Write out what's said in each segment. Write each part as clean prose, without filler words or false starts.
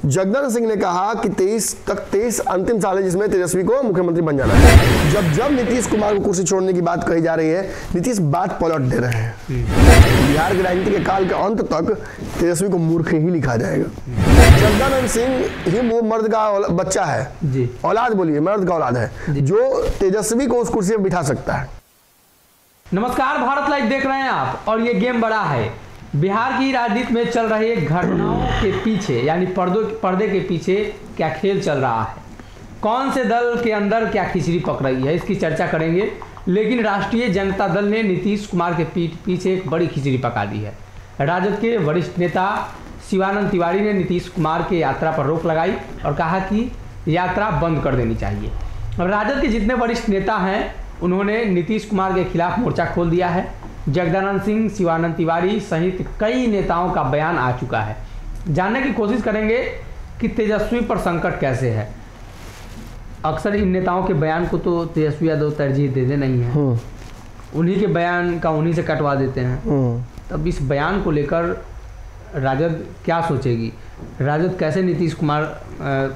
जगदानंद सिंह ने कहा कि 23 अंतिम साल है जिसमें तेजस्वी को मुख्यमंत्री बन जाना है। जब नीतीश कुमार को कुर्सी छोड़ने की बात कही जा रही है, नीतीश बात पलट दे रहे हैं। बिहार की राजनीति के काल के अंत तक तेजस्वी को मूर्ख ही लिखा जाएगा। जगदानंद सिंह ही मर्द का बच्चा है जी, औलाद बोलिए, मर्द का औलाद है जो तेजस्वी को उस कुर्सी पर बिठा सकता है। नमस्कार, भारत लाइव देख रहे हैं आप और ये गेम बड़ा है। बिहार की राजनीति में चल रहे घटनाओं के पीछे यानी पर्दे के पीछे क्या खेल चल रहा है, कौन से दल के अंदर क्या खिचड़ी पक रही है, इसकी चर्चा करेंगे। लेकिन राष्ट्रीय जनता दल ने नीतीश कुमार के पीछे एक बड़ी खिचड़ी पका दी है। राजद के वरिष्ठ नेता शिवानंद तिवारी ने नीतीश कुमार के यात्रा पर रोक लगाई और कहा कि यात्रा बंद कर देनी चाहिए। और राजद के जितने वरिष्ठ नेता हैं उन्होंने नीतीश कुमार के खिलाफ मोर्चा खोल दिया है। जगदानंद सिंह, शिवानंद तिवारी सहित कई नेताओं का बयान आ चुका है। जानने की कोशिश करेंगे कि तेजस्वी पर संकट कैसे है। अक्सर इन नेताओं के बयान को तो तेजस्वी यादव तरजीह देते नहीं है, उन्हीं के बयान का उन्हीं से कटवा देते हैं। तब इस बयान को लेकर राजद क्या सोचेगी, राजद कैसे नीतीश कुमार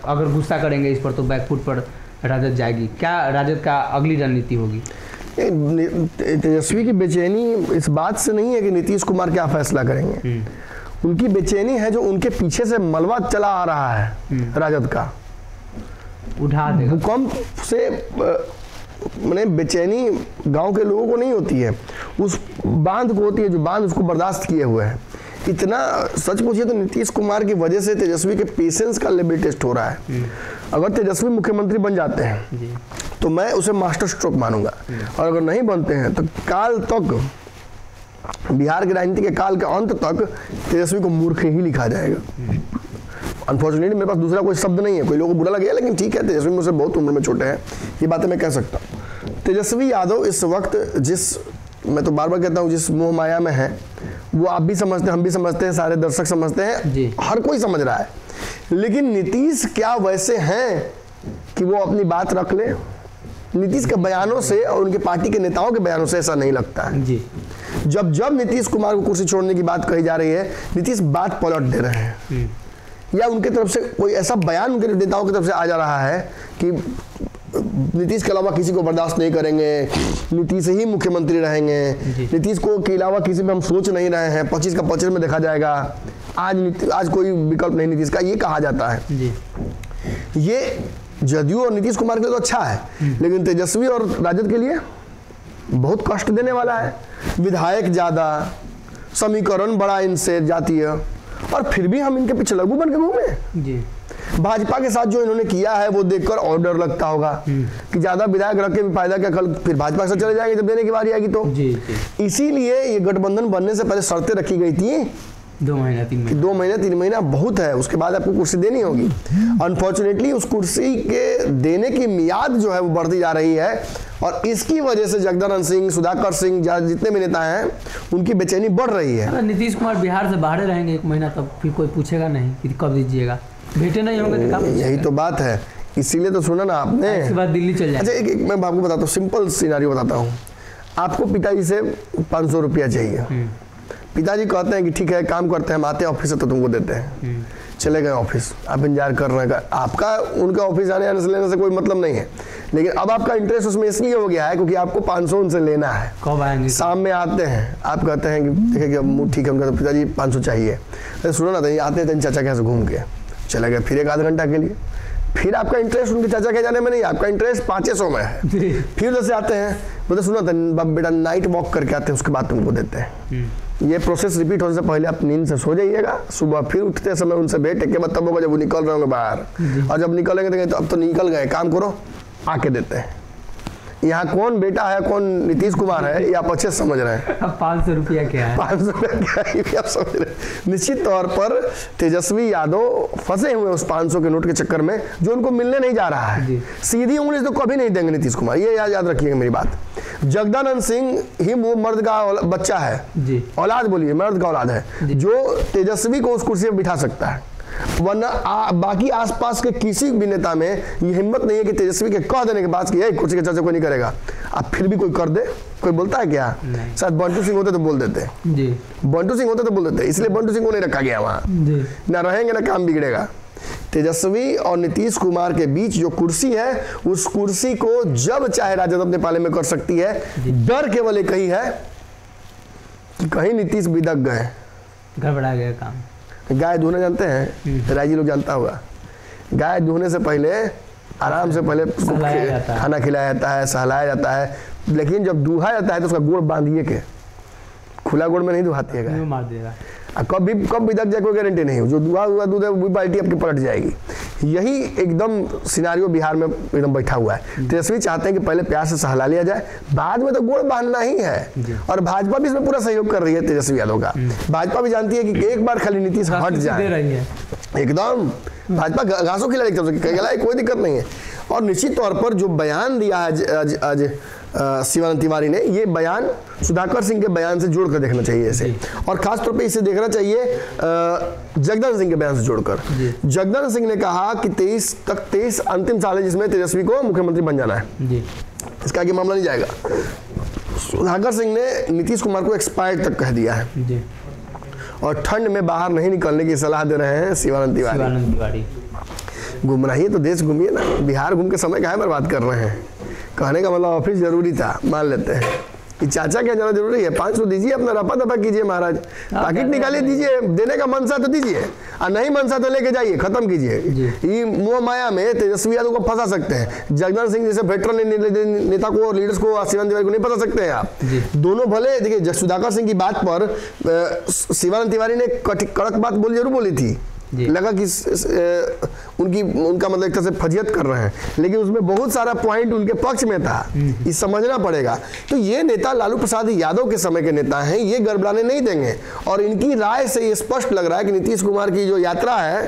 अगर गुस्सा करेंगे इस पर तो बैकफुट पर राजद जाएगी, क्या राजद का अगली रणनीति होगी। तेजस्वी की बेचैनी इस बात से नहीं है कि नीतीश कुमार क्या फैसला करेंगे, उनकी बेचैनी है जो उनके पीछे से मलबा चला आ रहा है राजद का, उठा देगा। भूकंप से मैंने बेचैनी गांव के लोगों को नहीं होती है, उस बांध को होती है जो बांध उसको बर्दाश्त किए हुए है। इतना सच पूछिए तो नीतीश कुमार की वजह से तेजस्वी के पेशेंस का लेवल टेस्ट हो रहा है। अगर तेजस्वी मुख्यमंत्री बन जाते हैं तो मैं उसे मास्टर स्ट्रोक मानूंगा, और अगर नहीं बनते हैं तो काल तक, बिहार की राजनीति के काल के अंत तक तेजस्वी को मूर्ख ही लिखा जाएगा। अनफॉर्चुनेटली मेरे पास दूसरा कोई शब्द नहीं है, कोई लोगों को बुरा लगेगा, लेकिन ठीक है, तेजस्वी मुझसे बहुत उम्र में छोटे हैं, ये बातें मैं कह सकता हूँ। तेजस्वी यादव इस वक्त मैं तो बार बार कहता हूँ जिस मोह माया में है, वो आप भी समझते हैं, हम भी समझते हैं, सारे दर्शक समझते हैं, हर कोई समझ रहा है। लेकिन नीतीश क्या वैसे हैं कि वो अपनी बात रख ले? नीतीश के बयानों से और उनके पार्टी के नेताओं के बयानों से ऐसा नहीं लगता है जी। जब नीतीश कुमार को कुर्सी छोड़ने की बात कही जा रही है, नीतीश बात पलट दे रहे हैं, या उनके तरफ से कोई ऐसा बयान उनके नेताओं की तरफ से आ जा रहा है कि नीतीश के अलावा किसी को बर्दाश्त नहीं करेंगे, नीतीश ही मुख्यमंत्री रहेंगे, नीतीश को के अलावा किसी में हम सोच नहीं रहे हैं, 25 का 25 में देखा जाएगा, आज कोई विकल्प नहीं नीतीश का, ये कहा जाता है जी। ये जदयू और नीतीश कुमार के लिए तो अच्छा है, लेकिन तेजस्वी और राजद के लिए बहुत कष्ट देने वाला है। विधायक ज्यादा, समीकरण बड़ा इनसे जातीय, और फिर भी हम इनके पीछे लघु बन के घूमे जी। भाजपा के साथ जो इन्होंने किया है वो देखकर और डर लगता होगा कि ज्यादा विधायक रख के भी फायदा क्या, कल फिर भाजपा के साथ चले जाएंगे जब देने की बारी आएगी तो जी। इसीलिए ये गठबंधन बनने से पहले शर्तें रखी गई थी, 2 महीने 3 महीना बहुत है, उसके बाद आपको कुर्सी देनी होगी। अनफॉर्चुनेटली उस कुर्सी के देने की मियाद जो है वो बढ़ती जा रही है, और इसकी वजह से जगदानंद सिंह, सुधाकर सिंह, जितने भी नेता हैं उनकी बेचैनी बढ़ रही है। नीतीश कुमार बिहार से बाहर रहेंगे 1 महीना, तब फिर कोई पूछेगा नहीं कि कब दीजिएगा, भेंटे नहीं होंगे तो यही तो बात है, इसीलिए तो सुना ना आपने, इसके बाद दिल्ली चल जाए। अच्छा एक मैं आपको बताता हूँ, सिंपल सिनेरियो बताता हूँ। आपको पिताजी से 500 रुपया चाहिए, पिताजी कहते हैं कि ठीक है काम करते हैं, हम आते हैं ऑफिस से तो तुमको देते हैं। चले गए ऑफिस, आप इंतजार कर रहे हैं, आपका उनका ऑफिस आने से लेने से कोई मतलब नहीं है, लेकिन अब आपका इंटरेस्ट उसमें इसलिए हो गया है क्योंकि आपको 500 उनसे लेना है। कब आएंगे? शाम में आते हैं, आप कहते हैं कि देखिए कि अब ठीक है, उनका तो पिताजी 500 चाहिए। अरे सुनो ना, तो आते हैं चाचा के यहाँ से घूम के चले गए, फिर 1 आध घंटा के लिए, फिर आपका इंटरेस्ट उनके चाचा के जाने में नहीं, आपका इंटरेस्ट 500 में है। फिर जैसे आते हैं बोलते सुनो बेटा नाइट वॉक करके आते हैं, उसके बाद तुमको देते हैं। ये प्रोसेस रिपीट होने से पहले आप नींद से सो जाइएगा, सुबह फिर उठते समय उनसे भेंट के बाद तब होगा जब वो निकल रहे होंगे बाहर, और जब निकलेंगे तो अब तो निकल गए, काम करो, आके देते हैं। यहाँ कौन बेटा है कौन नीतीश कुमार है ये आप अच्छे समझ रहे हैं। अब 500 रुपया क्या है, 500 रुपया क्या है ये आप समझ रहे हैं। निश्चित तौर पर तेजस्वी यादव फंसे हुए उस 500 के नोट के चक्कर में जो उनको मिलने नहीं जा रहा है। सीधी उंगली तो कभी नहीं देंगे नीतीश कुमार, ये याद रखिएगा मेरी बात। जगदानंद सिंह ही मर्द का बच्चा है जी, औलाद बोलिए, मर्द का औलाद है जो तेजस्वी को उस कुर्सी पर बिठा सकता है, वरना बाकी आसपास के किसी भी नेता में ये हिम्मत नहीं है कि तेजस्वी के कह देने के बाद कि कुर्सी की चर्चा कोई नहीं करेगा, अब फिर भी कोई कर दे, कोई बोलता है क्या? शायद बंटू सिंह होते तो बोल देते जी, बंटू सिंह होते तो बोल देते, इसलिए बंटू सिंह को नहीं रखा गया वहां, ना रहेंगे ना काम बिगड़ेगा। तेजस्वी और नीतीश कुमार के बीच जो कुर्सी है, उस कुर्सी को जब चाहे राजद अपने पाले में कर सकती है। डर केवल एक ही है कि कहीं नीतीश बिदक गए, गड़बड़ा गया काम। गाय धोने जानते हैं, राजी लोग जानता होगा, गाय धोने से पहले आराम से पहले खाना खिलाया जाता है, सहलाया जाता है, लेकिन जब दूहा जाता है तो उसका गोड़ बांधिए के, खुला गोड़ में नहीं दुहाती है गाय, मार देगा। कब बिदक जाए कोई गारंटी नहीं हो। जो दुहा हुआ दूध है वो बाल्टी आपकी पलट जाएगी। यही एकदम सिनारियो बिहार में एकदम बैठा हुआ है। तेजस्वी चाहते हैं कि पहले प्यार से सहला लिया जाए, बाद में तो गोड़ बांधना ही है। और भाजपा भी इसमें पूरा सहयोग कर रही है तेजस्वी यादव का। भाजपा भी जानती है कि एक बार खाली नीतीश हट जाए, एकदम भाजपा घासों खिला कोई दिक्कत नहीं है। और निश्चित तौर पर जो बयान दिया है आज शिवानंद तिवारी ने, ये बयान सुधाकर सिंह के बयान से जोड़कर देखना चाहिए इसे, और खास तौर पे इसे देखना चाहिए जगदानंद सिंह के बयान से जोड़कर। जगदानंद सिंह ने कहा कि 23 अंतिम साल है जिसमें तेजस्वी को मुख्यमंत्री बन जाना है, इसका आगे मामला नहीं जाएगा। सुधाकर सिंह ने नीतीश कुमार को एक्सपायर्ड तक कह दिया है, और ठंड में बाहर नहीं निकलने की सलाह दे रहे हैं शिवानंद तिवारी। घूमना तो देश घूमिए ना, बिहार घूम के समय काहे बर्बाद कर रहे हैं। कहने का मतलब ऑफिस जरूरी था, मान लेते हैं कि चाचा क्या जाना जरूरी है। 500 दीजिए, अपना रपा दपा कीजिए महाराज, पैकेट निकालिए, दीजिए, देने का मनसा तो दीजिए, और नहीं मनसा तो लेके जाइए, खत्म कीजिए। ये मोह माया में तेजस्वी यादव को फंसा सकते हैं। जगदानंद सिंह जैसे वेटरन नेता को, लीडर्स को, शिवानंद तिवारी को नहीं फंसा सकते हैं आप। दोनों भले, देखिए सुधाकर सिंह की बात पर शिवानंद तिवारी ने कड़क बात जरूर बोली थी, लगा कि उनका मतलब एक तरह से फजियत कर रहे हैं, लेकिन उसमें बहुत सारा पॉइंट उनके पक्ष में था, ये समझना पड़ेगा। तो ये नेता लालू प्रसाद यादव के समय के नेता हैं, ये गड़बड़ाने नहीं देंगे। और इनकी राय से ये स्पष्ट लग रहा है कि नीतीश कुमार की जो यात्रा है,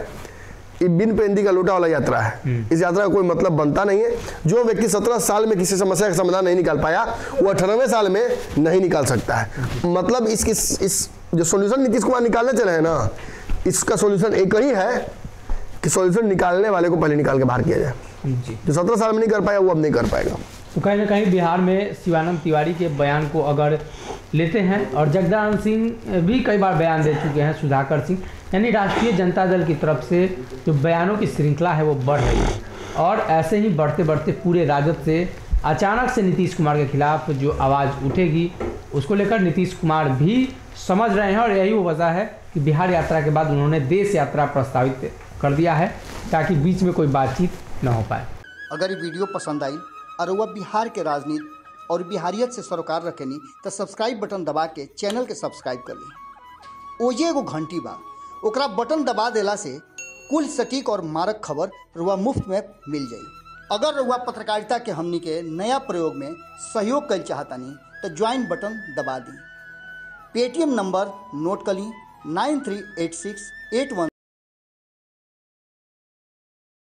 ये बिन पेंदी का लोटा वाला यात्रा है। इस यात्रा का कोई मतलब बनता नहीं है। जो व्यक्ति 17 साल में किसी समस्या का समाधान नहीं निकाल पाया, वो 18वें साल में नहीं निकाल सकता है। मतलब इस जो सोल्यूशन नीतीश कुमार निकालने चले हैं ना, इसका सॉल्यूशन एक ही है कि सॉल्यूशन निकालने वाले को पहले निकाल के बाहर किया जाए। जो 17 साल में नहीं कर पाया वो अब नहीं कर पाएगा। तो कहीं ना कहीं बिहार में शिवानंद तिवारी के बयान को अगर लेते हैं, और जगदानंद सिंह भी कई बार बयान दे चुके हैं, सुधाकर सिंह, यानी राष्ट्रीय जनता दल की तरफ से जो बयानों की श्रृंखला है वो बढ़ रही है। और ऐसे ही बढ़ते बढ़ते पूरे राजद से अचानक से नीतीश कुमार के खिलाफ जो आवाज़ उठेगी, उसको लेकर नीतीश कुमार भी समझ रहे हैं। और यही वो वजह है कि बिहार यात्रा के बाद उन्होंने देश यात्रा प्रस्तावित कर दिया है, ताकि बीच में कोई बातचीत न हो पाए। अगर ये वीडियो पसंद आई और वह बिहार के राजनीति और बिहारियत से सरोकार रखेनी तो सब्सक्राइब बटन दबा के चैनल के सब्सक्राइब कर ली। ओजे एगो घंटी बा, ओकरा बटन दबा देला से कुल सटीक और मारक खबर रुआ मुफ्त में मिल जाई। अगर रुआ पत्रकारिता के हमनी के नया प्रयोग में सहयोग कर चाहतानी तो ज्वाइन बटन दबा दी। पेटीएम नंबर नोट कर ली 938681